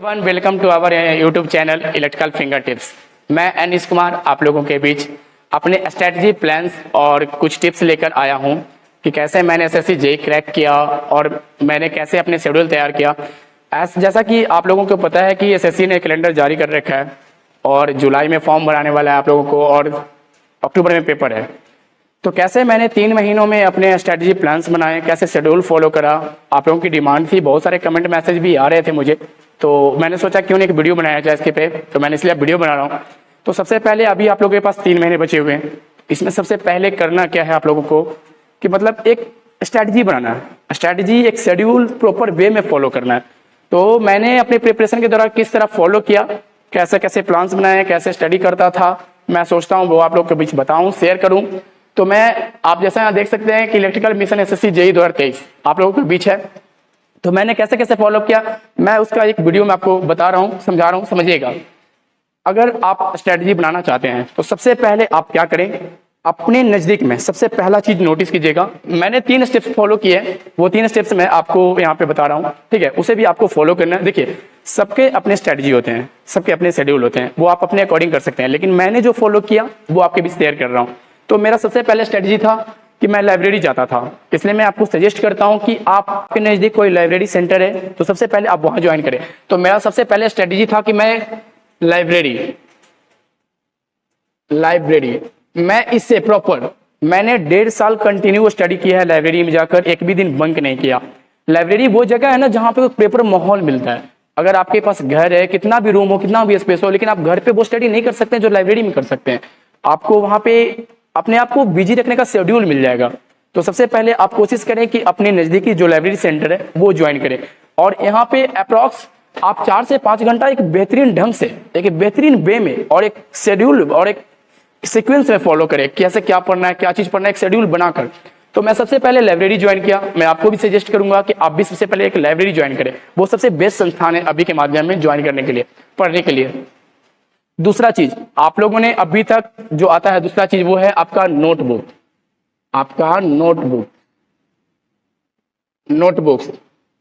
Everyone, welcome to our YouTube channel electrical finger tips. मैं अनिश कुमार आप लोगों के बीच अपने स्ट्रेटजी प्लान्स और कुछ टिप्स लेकर आया हूं कि कैसे मैंने एसएससी जेईई क्रैक किया और मैंने कैसे अपने शेड्यूल तैयार किया। जैसा कि आप लोगों को पता है कि एसएससी ने कैलेंडर जारी कर रखा है और जुलाई में फॉर्म भराने वाला है आप लोगों को और अक्टूबर में पेपर है। तो कैसे मैंने 3 महीनों में अपने स्ट्रेटजी प्लान्स बनाए, कैसे शेड्यूल फॉलो करा। आप लोगों की डिमांड थी, बहुत सारे कमेंट मैसेज भी आ रहे थे मुझे, तो मैंने सोचा क्यों नहीं एक वीडियो बनाया जाए इसके पे, तो मैंने इसलिए वीडियो बना रहा हूँ। तो सबसे पहले अभी आप लोगों के पास 3 महीने बचे हुए हैं। इसमें सबसे पहले करना क्या है आप लोगों को कि मतलब एक स्ट्रैटेजी बनाना है, स्ट्रैटेजी एक शेड्यूल प्रॉपर वे में फॉलो करना है। तो मैंने अपने प्रिपरेशन के दौरान किस तरह फॉलो किया, कैसे कैसे प्लान्स बनाए, कैसे स्टडी करता था, मैं सोचता हूँ वो आप लोग के बीच बताऊँ, शेयर करूँ। तो मैं आप जैसा यहाँ देख सकते हैं कि इलेक्ट्रिकल मिशन एसएससी जेईई 2023 आप लोगों के बीच है। तो मैंने कैसे कैसे फॉलो किया, मैं उसका एक वीडियो में आपको बता रहा हूँ, समझा रहा हूँ, समझिएगा। अगर आप स्ट्रेटजी बनाना चाहते हैं तो सबसे पहले आप क्या करें, अपने नज़दीक में सबसे पहला चीज नोटिस कीजिएगा। मैंने 3 स्टेप्स फॉलो किए, वो 3 स्टेप्स मैं आपको यहाँ पे बता रहा हूँ, ठीक है, उसे भी आपको फॉलो करना है। देखिए, सबके अपने स्ट्रेटजी होते हैं, सबके अपने शेड्यूल होते हैं, वो आप अपने अकॉर्डिंग कर सकते हैं, लेकिन मैंने जो फॉलो किया वो आपके बीच शेयर कर रहा हूँ। तो मेरा सबसे पहले स्ट्रेटजी था कि मैं लाइब्रेरी जाता था, इसलिए मैं आपको सजेस्ट करता हूं कि आपके नज़दीक कोई लाइब्रेरी सेंटर है तो सबसे पहले आप वहां ज्वाइन करें। तो मेरा सबसे पहले स्ट्रेटजी था कि मैं लाइब्रेरी मैं इससे प्रॉपर मैंने 1.5 साल कंटिन्यू स्टडी किया है लाइब्रेरी में जाकर, एक भी दिन बंक नहीं किया। लाइब्रेरी वो जगह है ना जहाँ पे पेपर माहौल मिलता है। अगर आपके पास घर है, कितना भी रूम हो, कितना भी स्पेस हो, लेकिन आप घर पे वो स्टडी नहीं कर सकते जो लाइब्रेरी में कर सकते हैं। आपको वहां पे अपने आप को बिजी रखने का शेड्यूल मिल जाएगा। तो सबसे पहले आप कोशिश करें कि अपने नजदीकी जो लाइब्रेरी सेंटर है वो ज्वाइन करें, और यहाँ पे अप्रॉक्स आप 4 से 5 घंटा एक बेहतरीन ढंग से, एक बेहतरीन वे में और एक शेड्यूल और एक सीक्वेंस में फॉलो करें, कैसे क्या पढ़ना है, क्या चीज पढ़ना है, एक शेड्यूल बनाकर। तो मैं सबसे पहले लाइब्रेरी ज्वाइन किया। मैं आपको भी सजेस्ट करूंगा कि आप भी सबसे पहले एक लाइब्रेरी ज्वाइन करें, वो सबसे बेस्ट संस्थान है अभी के माध्यम में ज्वाइन करने के लिए, पढ़ने के लिए। दूसरा चीज आप लोगों ने अभी तक जो आता है, दूसरा चीज वो है आपका नोटबुक। आपका नोटबुक्स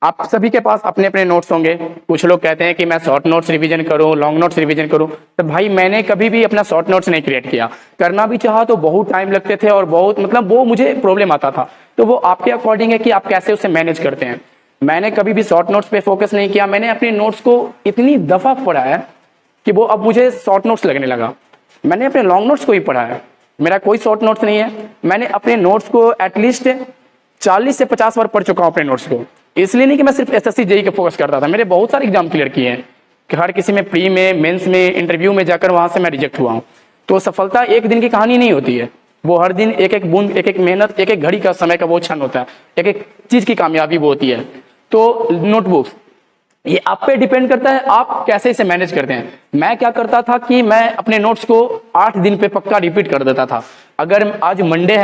आप सभी के पास अपने अपने नोट्स होंगे। कुछ लोग कहते हैं कि मैं शॉर्ट नोट्स रिवीजन करूं, लॉन्ग नोट्स रिवीजन करूं। तो भाई मैंने कभी भी अपना शॉर्ट नोट्स नहीं क्रिएट किया, करना भी चाहा तो बहुत टाइम लगते थे और बहुत मतलब वो मुझे प्रॉब्लम आता था। तो वो आपके अकॉर्डिंग है कि आप कैसे उसे मैनेज करते हैं। मैंने कभी भी शॉर्ट नोट्स पे फोकस नहीं किया, मैंने अपने नोट्स को इतनी दफा पढ़ा है कि वो अब मुझे शॉर्ट नोट्स लगने लगा। मैंने अपने लॉन्ग नोट्स को ही पढ़ा है, मेरा कोई शॉर्ट नोट्स नहीं है। मैंने अपने नोट्स को एटलीस्ट 40 से 50 बार पढ़ चुका हूं अपने नोट्स को। इसलिए नहीं कि मैं सिर्फ एसएससी जेईई का फोकस करता था, मेरे बहुत सारे एग्जाम क्लियर किए हैं कि हर किसी में प्री में, मेंस में, इंटरव्यू में जाकर वहां से मैं रिजेक्ट हुआ हूं। तो सफलता एक दिन की कहानी नहीं होती है, वो हर दिन एक एक बूंद, एक एक मेहनत, एक एक घड़ी का समय का वो क्षण होता है, एक एक चीज की कामयाबी वो होती है। तो नोटबुक्स ये आप पे डिपेंड करता है आप कैसे इसे मैनेज करते हैं। मैं क्या करता था कि मैं अपने नोट्स को 8 दिन पे पक्का रिपीट कर देता था। अगर आज मंडे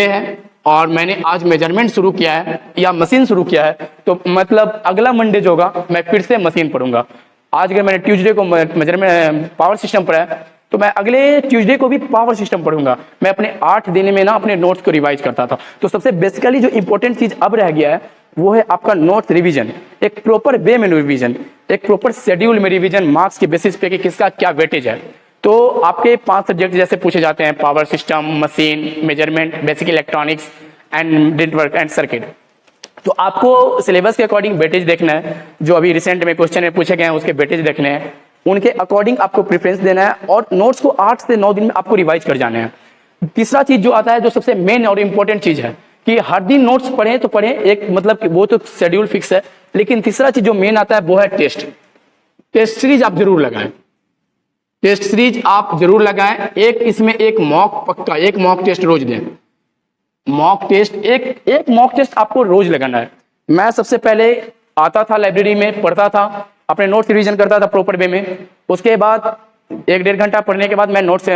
है और मैंने आज मेजरमेंट शुरू किया है या मशीन शुरू किया है, तो मतलब अगला मंडे जो होगा मैं फिर से मशीन पढ़ूंगा। आज अगर मैंने ट्यूसडे को मेजरमेंट पावर सिस्टम पढ़ा है तो मैं अगले ट्यूसडे को भी पावर सिस्टम पढ़ूंगा। मैं अपने 8 दिन में ना अपने नोट्स को रिवाइज करता था। तो सबसे बेसिकली जो इंपॉर्टेंट चीज अब रह गया है वो है आपका नोट्स रिवीजन, एक प्रॉपर वे में रिवीजन, एक प्रॉपर शेड्यूल में रिवीजन, मार्क्स के बेसिस पे कि किसका क्या वेटेज है। तो आपके 5 सब्जेक्ट जैसे पूछे जाते हैं, power system, machine, measurement, basic electronics and network and circuit. तो आपको सिलेबस के अकॉर्डिंग वेटेज देखना है, जो अभी रिसेंट में क्वेश्चन में पूछे गए हैं उसके वेटेज देखने हैं, उनके अकॉर्डिंग आपको प्रेफरेंस देना है और नोट्स को 8 से 9 दिन में आपको रिवाइज कर जाना है। तीसरा चीज जो आता है, जो सबसे मेन और इंपॉर्टेंट चीज है कि हर दिन नोट्स पढ़ें तो पढ़ें, एक मतलब वो तो शेड्यूल फिक्स है, लेकिन तीसरा चीज जो मेन आता है वो है टेस्ट सीरीज आप जरूर लगाएं। टेस्ट सीरीज आप जरूर लगाएं। इसमें एक मॉक टेस्ट रोज दें। मॉक टेस्ट आपको रोज लगाना है। मैं सबसे पहले आता था लाइब्रेरी में, पढ़ता था, अपने नोट्स रिवीजन करता था प्रॉपर वे में। उसके बाद 1-1.5 घंटा पढ़ने के बाद मैं नोट्स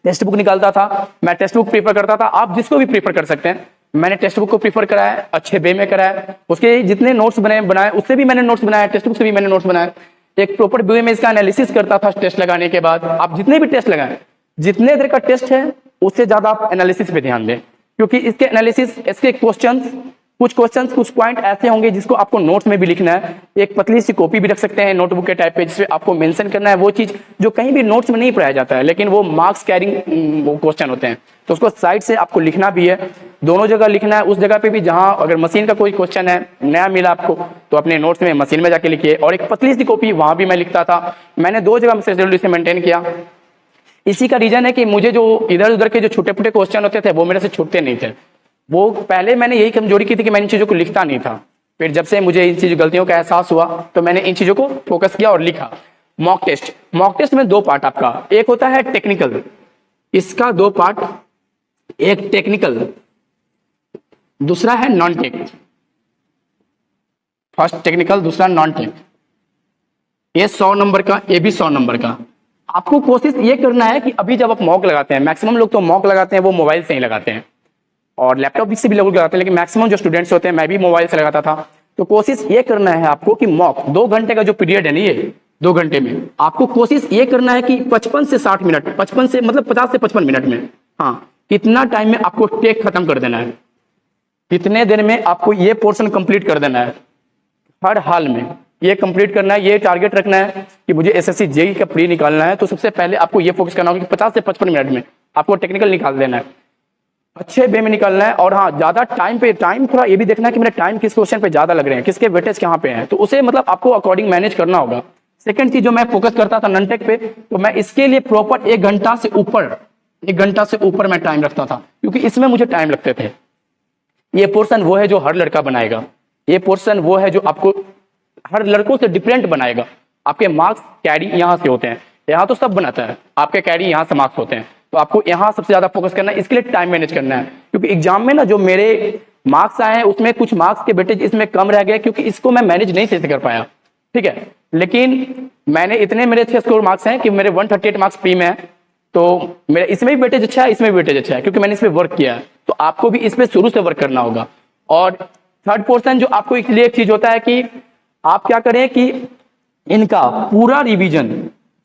टेक्स्ट बुक निकालता था, मैं टेक्स्ट बुक प्रीफर करता था। आप जिसको भी प्रीफर कर सकते हैं, मैंने टेक्स्ट बुक को प्रीफर करा है, अच्छे वे में करा है। उसके जितने नोट्स बनाए उससे भी मैंने नोट्स बनाए, टेक्स्ट बुक से भी मैंने नोट्स बनाए। एक प्रॉपर वे में इसका एनालिसिस करता था टेस्ट लगाने के बाद। आप जितने भी टेस्ट लगाएं, जितने देर का टेस्ट है उससे ज्यादा आप एनालिसिस पे ध्यान दें, क्योंकि इसके एनालिसिस, इसके क्वेश्चंस कुछ क्वेश्चंस कुछ पॉइंट ऐसे होंगे जिसको आपको नोट्स में भी लिखना है, एक पतली सी कॉपी भी रख सकते हैं नोटबुक के टाइप पे, जिसमें आपको मेंशन करना है वो चीज जो कहीं भी नोट्स में नहीं पढ़ाया जाता है, लेकिन वो मार्क्स कैरिंग वो क्वेश्चन होते हैं, तो उसको साइड से आपको लिखना भी है। दोनों जगह लिखना है, उस जगह पे भी जहां अगर मशीन का कोई क्वेश्चन है नया मिला आपको तो अपने नोट्स में मशीन में जाके लिखिए, और एक पतली सी कॉपी वहां भी मैं लिखता था। मैंने 2 जगह से मेंटेन किया। इसी का रीजन है कि मुझे जो इधर उधर के जो छोटे छोटे क्वेश्चन होते थे वो मेरे से छूटते नहीं थे। वो पहले मैंने यही कमजोरी की थी कि मैं इन चीजों को लिखता नहीं था। फिर जब से मुझे इन चीजों गलतियों का एहसास हुआ तो मैंने इन चीजों को फोकस किया और लिखा। मॉक टेस्ट में 2 पार्ट आपका, एक होता है टेक्निकल, इसका 2 पार्ट, एक टेक्निकल, दूसरा है नॉन टेक। फर्स्ट टेक्निकल, दूसरा नॉन टेक। ये 100 नंबर का, ये भी 100 नंबर का। आपको कोशिश ये करना है कि अभी जब आप मॉक लगाते हैं, मैक्सिमम लोग तो मॉक लगाते हैं वो मोबाइल से ही लगाते हैं और लैपटॉप भी से भी लोग लगाते हैं, लेकिन मैक्सिमम जो स्टूडेंट्स होते हैं, मैं भी मोबाइल से लगाता था। तो कोशिश ये करना है आपको कि मॉक 2 घंटे का जो पीरियड है ना, ये 2 घंटे में आपको कोशिश ये करना है कि 55 से 60 मिनट, 55 से मतलब 50 से 55 मिनट में, हाँ, कितना टाइम में आपको टेक खत्म कर देना है, कितने दिन में आपको ये पोर्शन कंप्लीट कर देना है। हर हाल में ये कंप्लीट करना है, ये टारगेट रखना है कि मुझे एसएससी जेईई का प्री निकालना है, तो सबसे पहले आपको ये फोकस करना होगा कि 50 से 55 मिनट में आपको टेक्निकल निकाल देना है, अच्छे वे में निकालना है। और हाँ, ज्यादा टाइम थोड़ा ये भी देखना है कि मेरे टाइम किस क्वेश्चन पे ज्यादा लग रहे हैं, किसके वेटेज कहाँ पे हैं, तो उसे मतलब आपको अकॉर्डिंग मैनेज करना होगा। सेकंड चीज जो मैं फोकस करता था नॉन-टेक पे, तो मैं इसके लिए प्रॉपर 1 घंटा से ऊपर मैं टाइम रखता था, क्योंकि इसमें मुझे टाइम लगते थे। ये पोर्शन वो है जो हर लड़का बनाएगा, ये पोर्शन वो है जो आपको हर लड़कों से डिफरेंट बनाएगा। आपके मार्क्स कैरी यहाँ से होते हैं, यहाँ तो सब बनाता है, आपके कैरी यहाँ से मार्क्स होते हैं, तो आपको यहाँ सबसे ज्यादा फोकस करना है, इसके लिए टाइम मैनेज करना है। क्योंकि एग्जाम में ना जो मेरे मार्क्स आए हैं उसमें कुछ मार्क्स के वेटेज इसमें कम रह गए, क्योंकि इसको मैं मैनेज नहीं सही से कर पाया, ठीक है। लेकिन मैंने इतने मेरे अच्छे स्कोर मार्क्स हैं कि मेरे 138 मार्क्स प्री में है, तो मेरा इसमें भी वेटेज अच्छा है, इसमें भी वेटेज अच्छा है, क्योंकि मैंने इसमें वर्क किया है। तो आपको भी इसमें शुरू से वर्क करना होगा। और थर्ड पोर्शन जो आपको इसलिए एक चीज होता है कि आप क्या करें कि इनका पूरा रिवीजन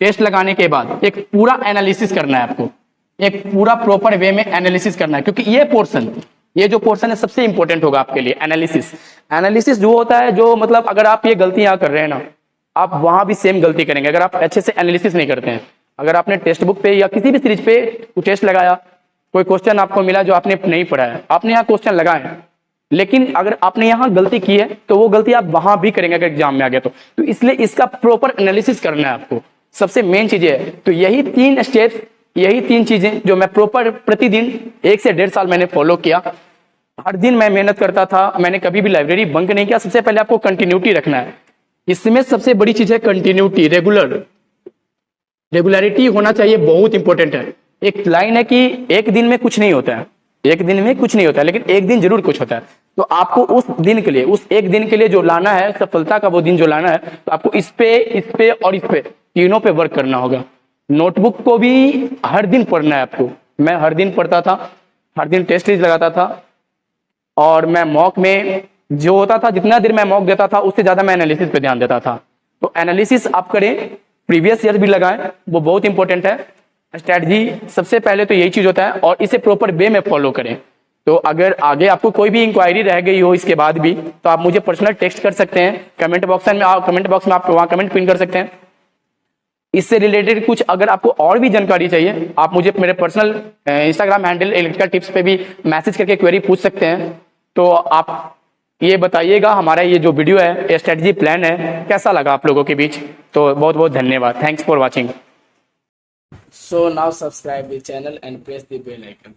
टेस्ट लगाने के बाद एक पूरा एनालिसिस करना है आपको, एक पूरा प्रॉपर वे में एनालिसिस करना है, क्योंकि ये जो पोर्शन है सबसे इंपॉर्टेंट होगा आपके लिए। एनालिसिस जो होता है, जो मतलब अगर आप ये गलती यहाँ कर रहे हैं ना, आप वहां भी सेम गलती करेंगे अगर आप अच्छे से एनालिसिस नहीं करते हैं। अगर आपने टेक्स्ट बुक पे या किसी भी सीरीज पे टेस्ट लगाया, कोई क्वेश्चन आपको मिला जो आपने नहीं पढ़ा है, आपने यहाँ क्वेश्चन लगाए, लेकिन अगर आपने यहाँ गलती की है तो वो गलती आप वहां भी करेंगे अगर एग्जाम में आ गया तो इसलिए इसका प्रॉपर एनालिसिस करना है आपको, सबसे मेन चीज है। तो यही 3 स्टेप्स, यही 3 चीजें जो मैं प्रॉपर प्रतिदिन 1 से 1.5 साल मैंने फॉलो किया। हर दिन मैं मेहनत करता था, मैंने कभी भी लाइब्रेरी बंक नहीं किया। सबसे पहले आपको कंटिन्यूटी रखना है, इसमें सबसे बड़ी चीज है कंटिन्यूटी, रेगुलरिटी होना चाहिए, बहुत इंपॉर्टेंट है। एक लाइन है कि एक दिन में कुछ नहीं होता है, एक दिन में कुछ नहीं होता है, लेकिन एक दिन जरूर कुछ होता है। तो आपको उस दिन के लिए, उस एक दिन के लिए जो लाना है, सफलता का वो दिन जो लाना है, तो आपको इस पे और इस पे तीनों पे वर्क करना होगा। नोटबुक को भी हर दिन पढ़ना है आपको। मैं हर दिन पढ़ता था, हर दिन टेस्ट सीरीज लगाता था, और मैं मॉक में जो होता था, जितना देर मैं मॉक देता था उससे ज्यादा मैं एनालिसिस पे ध्यान देता था। तो एनालिसिस आप करें, प्रीवियस ईयर भी लगाएं, वो बहुत इंपॉर्टेंट है। स्ट्रैटेजी सबसे पहले तो यही चीज होता है, और इसे प्रॉपर वे में फॉलो करें। तो अगर आगे आपको कोई भी इंक्वायरी रह गई हो इसके बाद भी, तो आप मुझे पर्सनल टेक्स्ट कर सकते हैं, कमेंट बॉक्स में आप वहां कमेंट पिन कर सकते हैं। इससे रिलेटेड कुछ अगर आपको और भी जानकारी चाहिए, आप मुझे मेरे personal Instagram handle electrical tips पे भी मैसेज करके क्वेरी पूछ सकते हैं। तो आप ये बताइएगा हमारा ये जो वीडियो है, स्ट्रेटजी प्लान है, कैसा लगा आप लोगों के बीच। तो बहुत बहुत धन्यवाद, thanks for watching. So now subscribe the channel and press the bell icon.